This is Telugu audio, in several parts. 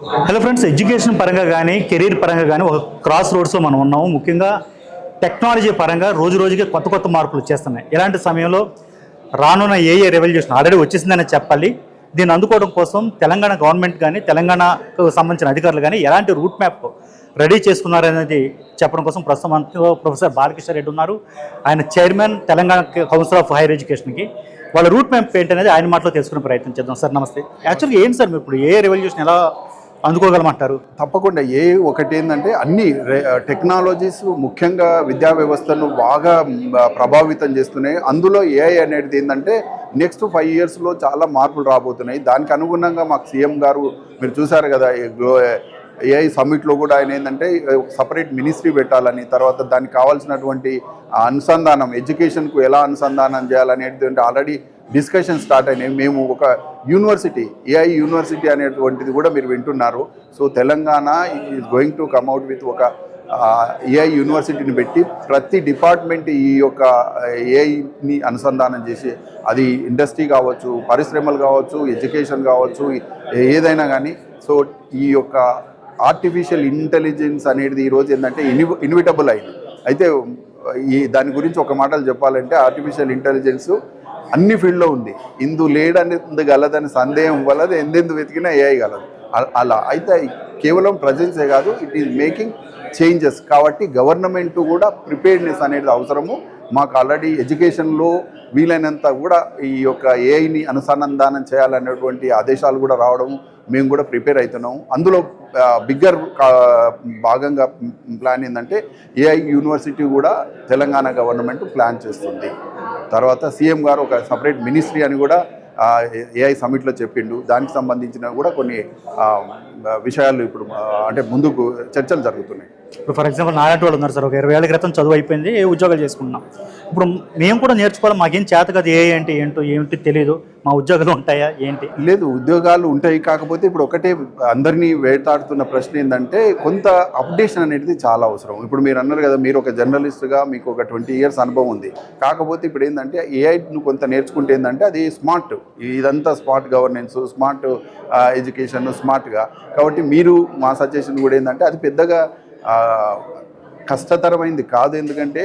హలో ఫ్రెండ్స్, ఎడ్యుకేషన్ పరంగా కానీ కెరీర్ పరంగా కానీ ఒక క్రాస్ రోడ్స్లో మనం ఉన్నాము. ముఖ్యంగా టెక్నాలజీ పరంగా రోజు రోజుకి కొత్త కొత్త మార్పులు వచ్చేస్తున్నాయి. ఇలాంటి సమయంలో రానున్న ఏఏ రెవల్యూషన్ ఆల్రెడీ వచ్చేసిందని చెప్పాలి. దీన్ని అందుకోవడం కోసం తెలంగాణ గవర్నమెంట్ కానీ తెలంగాణకు సంబంధించిన అధికారులు కానీ ఎలాంటి రూట్ మ్యాప్ రెడీ చేసుకున్నారనేది చెప్పడం కోసం ప్రస్తుతం మనతో ప్రొఫెసర్ బాలకృష్ణ రెడ్డి ఉన్నారు. ఆయన chairman Telangana council of higher ఎడ్యుకేషన్కి. వాళ్ళ రూట్ మ్యాప్ ఏంటనేది ఆయన మాటలో తెలుసుకునే ప్రయత్నం చేద్దాం. సార్ నమస్తే. యాక్చువల్గా ఏంటి సార్ మీరు ఇప్పుడు ఏ రెవల్యూషన్ ఎలా అందుకోగలమంటారు? తప్పకుండా ఒకటి ఏంటంటే అన్ని టెక్నాలజీస్ ముఖ్యంగా విద్యా వ్యవస్థను బాగా ప్రభావితం చేస్తున్నాయి. అందులో ఏఐ అనేది ఏంటంటే నెక్స్ట్ 5 yearsలో చాలా మార్పులు రాబోతున్నాయి. దానికి అనుగుణంగా మాకు సీఎం గారు మీరు చూసారు కదా, ఏఐ సమ్మిట్లో కూడా ఆయన ఏంటంటే సపరేట్ మినిస్ట్రీ పెట్టాలని, తర్వాత దానికి కావాల్సినటువంటి అనుసంధానం ఎడ్యుకేషన్కు ఎలా అనుసంధానం చేయాలనేటువంటి ఆల్రెడీ డిస్కషన్ స్టార్ట్ అయినాయి. మేము ఒక యూనివర్సిటీ, ఏఐ యూనివర్సిటీ అనేటువంటిది కూడా మీరు వింటున్నారు. So Telangana is going to come out with ఒక ఏఐ యూనివర్సిటీని పెట్టి ప్రతి డిపార్ట్మెంట్ ఈ యొక్క ఏఐని అనుసంధానం చేసి, అది ఇండస్ట్రీ కావచ్చు, పరిశ్రమలు కావచ్చు, ఎడ్యుకేషన్ కావచ్చు, ఏదైనా కానీ. సో ఈ యొక్క ఆర్టిఫిషియల్ ఇంటెలిజెన్స్ అనేది ఈరోజు ఏంటంటే ఇన్విటబుల్ అయింది. అయితే దాని గురించి ఒక మాటలు చెప్పాలంటే ఆర్టిఫిషియల్ ఇంటెలిజెన్స్ అన్ని ఫీల్డ్లో ఉంది. ఇందు లేడనేది గలదని సందేహం వలదు, ఎందెందు వెతికినా ఏఐ గలదు. అలా అయితే కేవలం ప్రజెన్సే కాదు, ఇట్ ఈజ్ మేకింగ్ చేంజెస్. కాబట్టి గవర్నమెంట్ కూడా ప్రిపేర్డ్నెస్ అనేది అవసరము. మాకు ఆల్రెడీ ఎడ్యుకేషన్లో వీలైనంత కూడా ఈ యొక్క ఏఐని అనుసంధానం చేయాలనేటువంటి ఆదేశాలు కూడా రావడం, మేము కూడా ప్రిపేర్ అవుతున్నాము. అందులో బిగ్గర్ భాగంగా ప్లాన్ ఏంటంటే ఏఐ యూనివర్సిటీ కూడా తెలంగాణ గవర్నమెంట్ ప్లాన్ చేస్తుంది. తర్వాత సీఎం గారు ఒక సపరేట్ మినిస్ట్రీ అని కూడా ఏఐ సమిట్లో చెప్పిండు. దానికి సంబంధించిన కూడా కొన్ని విషయాలు ఇప్పుడు అంటే ముందుకు చర్చలు జరుగుతున్నాయి. ఇప్పుడు ఫర్ ఎగ్జాంపుల్ నాలాంటి వాళ్ళు ఉన్నారు సార్, ఒక 20 ఏళ్ల క్రితం చదువు అయిపోయింది, ఏ ఉద్యోగాలు చేసుకుంటున్నాం. ఇప్పుడు మేము కూడా నేర్చుకోవాలి, మాకేం చేత కదా, ఏ అంటే ఏంటో ఏమిటి తెలియదు, మా ఉద్యోగాలు ఉంటాయా ఏంటి? లేదు, ఉద్యోగాలు ఉంటాయి. కాకపోతే ఇప్పుడు ఒకటే అందరినీ వేటాడుతున్న ప్రశ్న ఏంటంటే కొంత అప్డేషన్ అనేది చాలా అవసరం. ఇప్పుడు మీరు అన్నారు కదా, మీరు ఒక జర్నలిస్ట్గా మీకు ఒక 20 years అనుభవం ఉంది. కాకపోతే ఇప్పుడు ఏంటంటే ఏఐను కొంత నేర్చుకుంటే ఏంటంటే అది స్మార్ట్, ఇదంతా స్మార్ట్ గవర్నెన్స్, స్మార్ట్ ఎడ్యుకేషన్, స్మార్ట్గా. కాబట్టి మీరు మా సజెషన్ కూడా ఏంటంటే అది పెద్దగా కష్టతరమైంది కాదు, ఎందుకంటే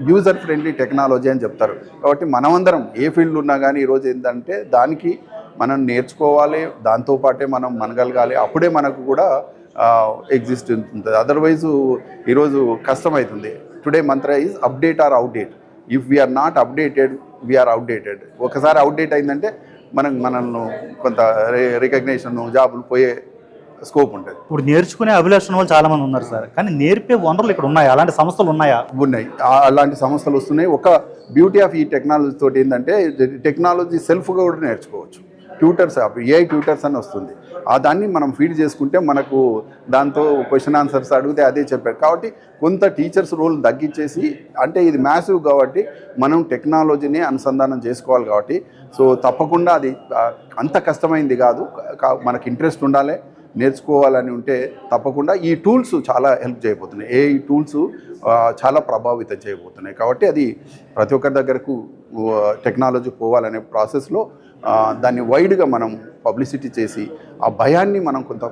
యూజర్ ఫ్రెండ్లీ టెక్నాలజీ అని చెప్తారు. కాబట్టి మనమందరం ఏ ఫీల్డ్ ఉన్నా కానీ ఈరోజు ఏంటంటే దానికి మనం నేర్చుకోవాలి, దాంతోపాటే మనం మనగలగాలి. అప్పుడే మనకు కూడా ఎగ్జిస్ట్ ఉంటుంది. అదర్వైజు ఈరోజు కష్టమవుతుంది. Today mantra is update or outdate. If we are not updated we are outdated. ఒకసారి అవుట్డేట్ అయిందంటే మనల్ని కొంత రికగ్నేషన్, జాబులు పోయే స్కోప్ ఉంటుంది. ఇప్పుడు నేర్చుకునే అభిలాషణ వాళ్ళు చాలా మంది ఉన్నారు సార్, కానీ నేర్పే వనరులు ఇక్కడ ఉన్నాయా? అలాంటి సంస్థలు ఉన్నాయా? ఉన్నాయి, అలాంటి సంస్థలు వస్తున్నాయి. ఒక బ్యూటీ ఆఫ్ ఈ టెక్నాలజీ తోటి ఏంటంటే టెక్నాలజీ సెల్ఫ్గా కూడా నేర్చుకోవచ్చు. ట్యూటర్స్, ఏఐ ట్యూటర్స్ అని వస్తుంది. దాన్ని మనం ఫీడ్ చేసుకుంటే మనకు దాంతో క్వశ్చన్ ఆన్సర్స్ అడిగితే అదే చెప్పారు. కాబట్టి కొంత టీచర్స్ రోల్ తగ్గించేసి, అంటే ఇది మ్యాసివ్ కాబట్టి మనం టెక్నాలజీని అనుసంధానం చేసుకోవాలి. కాబట్టి సో తప్పకుండా అది అంత కష్టమైంది కాదు. మనకి ఇంట్రెస్ట్ ఉండాలి, నేర్చుకోవాలని ఉంటే తప్పకుండా ఈ టూల్స్ చాలా హెల్ప్ చేయబోతున్నాయి. ఏఐ టూల్స్ చాలా ప్రభావితం చేయబోతున్నాయి. కాబట్టి అది ప్రతి ఒక్కరి దగ్గరకు టెక్నాలజీ పోవాలనే ప్రాసెస్లో దాన్ని వైడ్గా మనం పబ్లిసిటీ చేసి ఆ భయాన్ని మనం కొంత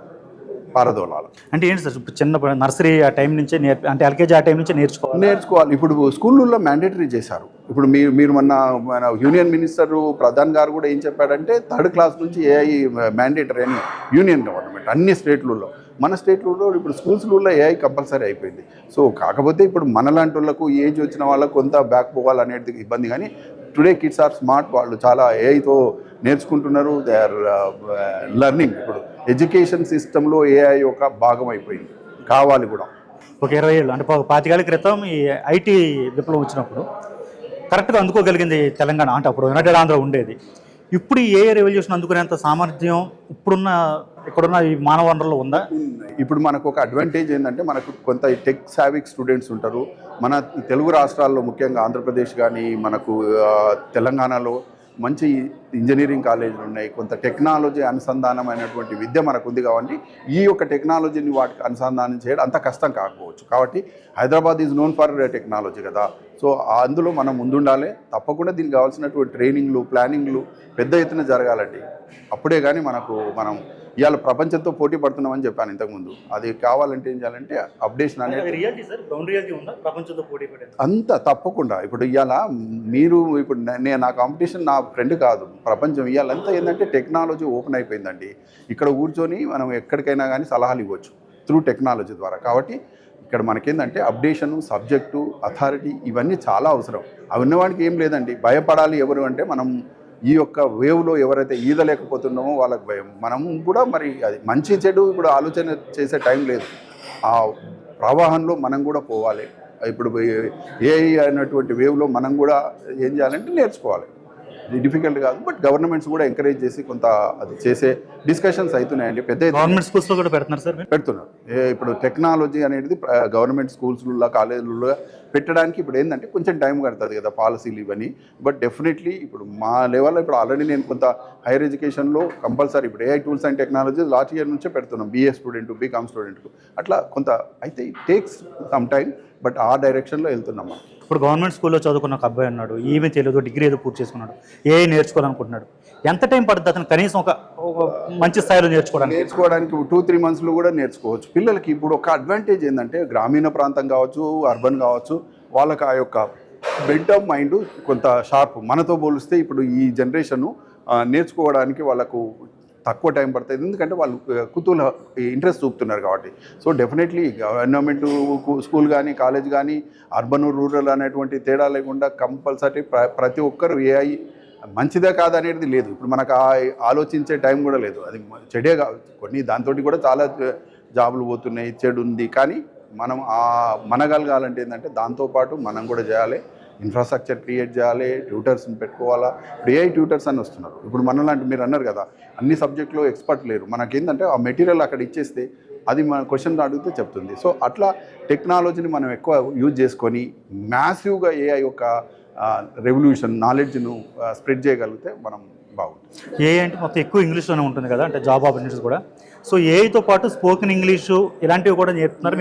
పారదోలాలి. అంటే ఏంటి సార్, ఇప్పుడు చిన్న నర్సరీ ఆ టైం నుంచే అంటే ఎల్కేజీ ఆ టైం నుంచే నేర్చుకోవాలి. ఇప్పుడు స్కూళ్ళల్లో మ్యాండేటరీ చేశారు. ఇప్పుడు మీరు మన యూనియన్ మినిస్టర్ ప్రధాన్ గారు కూడా ఏం చెప్పాడంటే 3rd class నుంచి ఏఐ మ్యాండేటరీ అని యూనియన్ గవర్నమెంట్ అన్ని స్టేట్లలో. మన స్టేట్లలో ఇప్పుడు స్కూల్స్లలో ఏఐ కంపల్సరీ అయిపోయింది. సో కాకపోతే ఇప్పుడు మనలాంటి వాళ్ళకు ఏజ్ వచ్చిన వాళ్ళకు కొంత బ్యాక్ పోవాలనేది ఇబ్బంది. కానీ టుడే కిడ్స్ ఆర్ స్మార్ట్, వాళ్ళు చాలా ఏఐతో నేర్చుకుంటున్నారు. They are learning. ఇప్పుడు ఎడ్యుకేషన్ సిస్టంలో ఏఐ ఒక భాగం అయిపోయింది, కావాలి కూడా. ఒక 20 ఏళ్ళు అంటే 25 ఏళ్ల క్రితం ఈ ఐటీ విప్లవం వచ్చినప్పుడు కరెక్ట్గా అందుకోగలిగింది తెలంగాణ. అంటే అప్పుడు యునైటెడ్ ఆంధ్ర ఉండేది. ఇప్పుడు ఈ ఏఐ రెవల్యూషన్ అందుకునేంత సామర్థ్యం ఇక్కడున్న ఈ మానవ వనరుల్లో ఉందా? ఇప్పుడు మనకు ఒక అడ్వాంటేజ్ ఏంటంటే మనకు కొంత టెక్ సావిక్ స్టూడెంట్స్ ఉంటారు. మన తెలుగు రాష్ట్రాల్లో ముఖ్యంగా ఆంధ్రప్రదేశ్ కానీ మనకు తెలంగాణలో మంచి ఇంజనీరింగ్ కాలేజీలు ఉన్నాయి. కొంత టెక్నాలజీ అనుసంధానమైనటువంటి విద్య మనకు ఉంది. కాబట్టి ఈ యొక్క టెక్నాలజీని వాటికి అనుసంధానం చేయడం అంత కష్టం కాకపోవచ్చు. కాబట్టి Hyderabad is known for technology కదా. సో అందులో మనం ముందుండాలి. తప్పకుండా దీనికి కావాల్సినటువంటి ట్రైనింగ్లు, ప్లానింగ్లు పెద్ద ఎత్తున జరగాలండి. అప్పుడే కానీ మనం ఇవాళ ప్రపంచంతో పోటీ పడుతున్నామని చెప్పాను ఇంతకుముందు. అది కావాలంటే ఏం చేయాలంటే అప్డేషన్ అనేది అంత తప్పకుండా. ఇప్పుడు ఇవాళ మీరు ఇప్పుడు నేను నా కాంపిటీషన్ నా ఫ్రెండ్ కాదు, ప్రపంచం ఇవాళంతా ఏంటంటే టెక్నాలజీ ఓపెన్ అయిపోయిందండి. ఇక్కడ కూర్చొని మనం ఎక్కడికైనా కానీ సలహాలు ఇవ్వచ్చు త్రూ టెక్నాలజీ ద్వారా. కాబట్టి ఇక్కడ మనకేందంటే అప్డేషను, సబ్జెక్టు, అథారిటీ ఇవన్నీ చాలా అవసరం. అవి ఉన్నవాడికి ఏం లేదండి, భయపడాలి ఎవరు అంటే మనం ఈ యొక్క వేవ్లో ఎవరైతే ఈదలేకపోతున్నామో వాళ్ళకి భయం. మనం కూడా మరి అది మంచి చెడు ఇప్పుడు ఆలోచన చేసే టైం లేదు, ఆ ప్రవాహంలో మనం కూడా పోవాలి. ఇప్పుడు ఏఐ అనేటువంటి వేవ్లో మనం కూడా ఏం చేయాలంటే నేర్చుకోవాలి. ఇది డిఫికల్ట్ కాదు, బట్ గవర్నమెంట్స్ కూడా ఎంకరేజ్ చేసి కొంత అది చేసే డిస్కషన్స్ అవుతున్నాయండి. పెద్ద గవర్నమెంట్ స్కూల్స్లో కూడా పెడుతున్నారు సార్, పెడుతున్నారు. ఇప్పుడు టెక్నాలజీ అనేది గవర్నమెంట్ స్కూల్స్లో, కాలేజీలలో పెట్టడానికి ఇప్పుడు ఏంటంటే కొంచెం టైం పడుతుంది కదా పాలసీలు ఇవన్నీ. బట్ డెఫినెట్లీ ఇప్పుడు మా లెవెల్లో ఇప్పుడు ఆల్రెడీ నేను కొంత హైయర్ ఎడ్యుకేషన్లో కంపల్సరీ ఇప్పుడు AI tools and technology last year నుంచే పెడుతున్నాం. బీఏ స్టూడెంట్, బీకామ్ స్టూడెంట్కు అట్లా కొంత అయితే it takes some time, but ఆ డైరెక్షన్లో వెళ్తున్నాం. ఇప్పుడు గవర్నమెంట్ స్కూల్లో చదువుకున్న ఒక అబ్బాయి ఉన్నాడు, ఏమీ తెలియదు, డిగ్రీ ఏదో పూర్తి చేసుకున్నాడు, ఏఐ నేర్చుకోవాలనుకుంటున్నాడు. ఎంత టైం పడుతుంది అతను కనీసం ఒక మంచి స్థాయిలో నేర్చుకోవడానికి? 2-3 మంత్స్లో కూడా నేర్చుకోవచ్చు. పిల్లలకి ఇప్పుడు ఒక అడ్వాంటేజ్ ఏంటంటే గ్రామీణ ప్రాంతం కావచ్చు, అర్బన్ కావచ్చు, వాళ్ళకి ఆ యొక్క బెంట్ ఆఫ్ మైండ్ కొంత షార్ప్. మనతో పోలిస్తే ఇప్పుడు ఈ జనరేషను నేర్చుకోవడానికి వాళ్ళకు తక్కువ టైం పడుతుంది, ఎందుకంటే వాళ్ళు కుతూహల ఇంట్రెస్ట్ చూపుతున్నారు కాబట్టి. సో డెఫినెట్లీ గవర్నమెంట్ స్కూల్ కానీ, కాలేజ్ కానీ, అర్బన్, రూరల్ అనేటువంటి తేడా లేకుండా కంపల్సరీ ప్రతి ఒక్కరు ఏఐ మంచిదే కాదనేది లేదు. ఇప్పుడు మనకు ఆలోచించే టైం కూడా లేదు. అది చెడే కొన్ని దాంతో కూడా చాలా జాబులు పోతున్నాయి, చెడు ఉంది. కానీ మనం మనగలగాలంటే ఏంటంటే దాంతోపాటు మనం కూడా చేయాలి, ఇన్ఫ్రాస్ట్రక్చర్ క్రియేట్ చేయాలి, ట్యూటర్స్ని పెట్టుకోవాలా. ఇప్పుడు ఏఐ ట్యూటర్స్ అని వస్తున్నారు. ఇప్పుడు మనలాంటి మీరు అన్నారు కదా, అన్ని సబ్జెక్టులో ఎక్స్పర్ట్ లేరు. మనకేంటంటే ఆ మెటీరియల్ అక్కడ ఇచ్చేస్తే అది మన క్వశ్చన్ అడిగితే చెప్తుంది. సో అట్లా టెక్నాలజీని మనం ఎక్కువ యూజ్ చేసుకొని మ్యాసివ్గా ఏఐ యొక్క రెవల్యూషన్ నాలెడ్జ్ను స్ప్రెడ్ చేయగలిగితే మనం బాగుంటుంది. ఏఐ అంటే మొత్తం ఎక్కువ ఇంగ్లీష్లోనే ఉంటుంది కదా, అంటే జాబ్ ఆపర్చునిటీస్ కూడా. సో ఏఐతో పాటు స్పోకెన్ ఇంగ్లీషు ఇలాంటివి కూడా నేర్పుతున్నారు.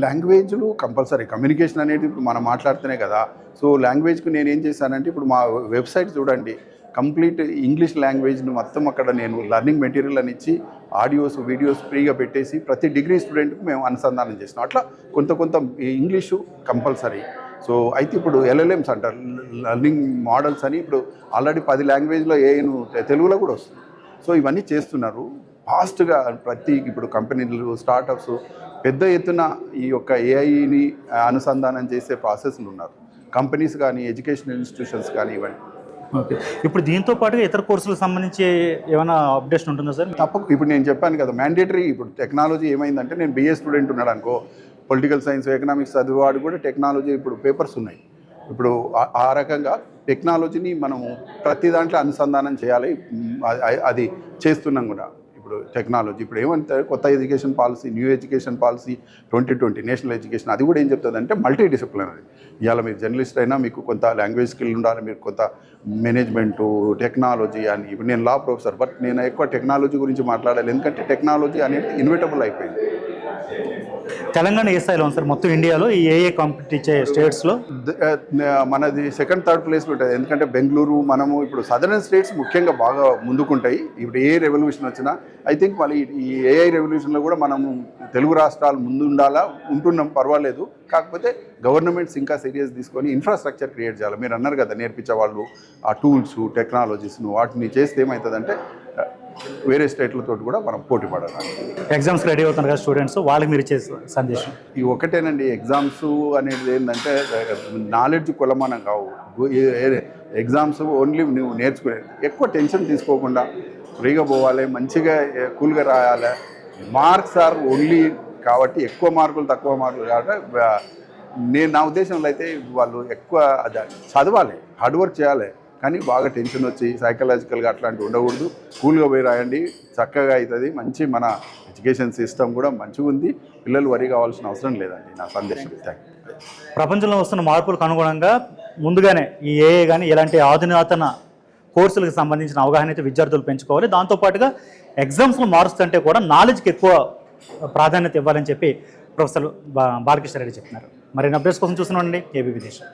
లాంగ్వేజ్లు కంపల్సరీ, కమ్యూనికేషన్ అనేది ఇప్పుడు మనం మాట్లాడుతూనే కదా. సో లాంగ్వేజ్కి నేను ఏం చేశానంటే ఇప్పుడు మా వెబ్సైట్ చూడండి, కంప్లీట్ ఇంగ్లీష్ లాంగ్వేజ్ను మొత్తం అక్కడ నేను లర్నింగ్ మెటీరియల్ అని ఇచ్చి ఆడియోస్, వీడియోస్ ఫ్రీగా పెట్టేసి ప్రతి డిగ్రీ స్టూడెంట్కి మేము అనుసంధానం చేసినాం. అట్లా కొంత ఇంగ్లీషు కంపల్సరీ. సో అయితే ఇప్పుడు ఎల్ఎల్ఎంస్ అంటారు, లర్నింగ్ మోడల్స్ అని, ఇప్పుడు ఆల్రెడీ 10 లాంగ్వేజ్లో ఏఐను తెలుగులో కూడా వస్తుంది. సో ఇవన్నీ చేస్తున్నారు ఫాస్ట్గా. ఇప్పుడు కంపెనీలు, స్టార్టప్స్ పెద్ద ఎత్తున ఈ యొక్క ఏఐని అనుసంధానం చేసే ప్రాసెస్లు ఉన్నారు. కంపెనీస్ కానీ, ఎడ్యుకేషనల్ ఇన్స్టిట్యూషన్స్ కానీ ఇవన్నీ. ఓకే, ఇప్పుడు దీంతో పాటుగా ఇతర కోర్సులకు సంబంధించి ఏమైనా అప్డేషన్ ఉంటుందా సార్? తప్పక. ఇప్పుడు నేను చెప్పాను కదా మ్యాండేటరీ. ఇప్పుడు టెక్నాలజీ ఏమైందంటే, నేను బిఏ స్టూడెంట్ ఉన్నాడు అనుకో, పొలిటికల్ సైన్స్, ఎకనామిక్స్ చదివేవాడు కూడా టెక్నాలజీ ఇప్పుడు పేపర్స్ ఉన్నాయి. ఇప్పుడు ఆ రకంగా టెక్నాలజీని మనం ప్రతి దాంట్లో అనుసంధానం చేయాలి. అది చేస్తున్నాం కూడా. ఇప్పుడు టెక్నాలజీ ఇప్పుడు ఏమంటే కొత్త education policy, new education policy 2020 national education, అది కూడా ఏం చెప్తుందంటే మల్టీ డిసిప్లినరీ. ఇవాళ మీరు జర్నలిస్ట్ అయినా మీకు కొంత లాంగ్వేజ్ స్కిల్ ఉండాలి, మీరు కొంత మేనేజ్మెంటు, టెక్నాలజీ అని. ఇప్పుడు నేను లా ప్రొఫెసర్, బట్ నేను ఎక్కువ టెక్నాలజీ గురించి మాట్లాడాలి, ఎందుకంటే టెక్నాలజీ అనేది ఇన్విటబుల్ అయిపోయింది. తెలంగాణ ఏ స్థాయిలో ఉంది సార్ మొత్తం ఇండియాలో ఈ ఏఏ కాంపిటీ ఇచ్చే స్టేట్స్లో? మనది 2nd, 3rd ప్లేస్లో ఉంటుంది. ఎందుకంటే బెంగళూరు, మనము ఇప్పుడు సదరన్ స్టేట్స్ ముఖ్యంగా బాగా ముందుకుంటాయి. ఇప్పుడు ఏ రెవల్యూషన్ వచ్చినా ఐ థింక్ మళ్ళీ ఈ ఏఐ రెవల్యూషన్లో కూడా మనము తెలుగు రాష్ట్రాలు ఉంటున్నాం, పర్వాలేదు. కాకపోతే గవర్నమెంట్స్ ఇంకా సీరియస్ తీసుకొని ఇన్ఫ్రాస్ట్రక్చర్ క్రియేట్ చేయాలి. మీరు అన్నారు కదా నేర్పించే వాళ్ళు, ఆ టూల్స్, టెక్నాలజీస్ను వాటిని చేస్తే ఏమవుతుందంటే వేరే స్టేట్లతో కూడా మనం పోటీ పడాలి. ఎగ్జామ్స్ రెడీ అవుతున్నారు కదా స్టూడెంట్స్, వాళ్ళకి మీరు ఇచ్చే సందేశం? ఈ ఒకటేనండి, ఎగ్జామ్స్ అనేది ఏంటంటే నాలెడ్జ్ కొలమానం కావు. ఎగ్జామ్స్ ఓన్లీ నువ్వు నేర్చుకునే, ఎక్కువ టెన్షన్ తీసుకోకుండా ఫ్రీగా పోవాలి, మంచిగా కూల్గా రాయాలి. మార్క్స్ ఆర్ ఓన్లీ కాబట్టి ఎక్కువ మార్కులు, తక్కువ మార్కులు కాబట్టి నా ఉద్దేశంలో అయితే వాళ్ళు ఎక్కువ చదవాలి, హార్డ్ వర్క్ చేయాలి. కానీ బాగా టెన్షన్ వచ్చి సైకలాజికల్గా అట్లాంటివి ఉండకూడదు. కూల్గా పోయి రాయండి, చక్కగా అవుతుంది. మంచి మన ఎడ్యుకేషన్ సిస్టమ్ కూడా మంచిగా ఉంది. పిల్లలు వరి కావాల్సిన అవసరం లేదండి నా సందేశం. ప్రపంచంలో వస్తున్న మార్పులకు అనుగుణంగా ముందుగానే ఈ ఏఏ కానీ ఇలాంటి ఆధునాతన కోర్సులకు సంబంధించిన అవగాహన అయితే విద్యార్థులు పెంచుకోవాలి. దాంతోపాటుగా ఎగ్జామ్స్లో మారుస్తుంటే కూడా నాలెడ్జ్కి ఎక్కువ ప్రాధాన్యత ఇవ్వాలని చెప్పి ప్రొఫెసర్ బాలకృష్ణ రెడ్డి చెప్తున్నారు. మరిన్ని అప్డేట్స్ కోసం చూస్తున్నామండి ఏబీపీ దేశం.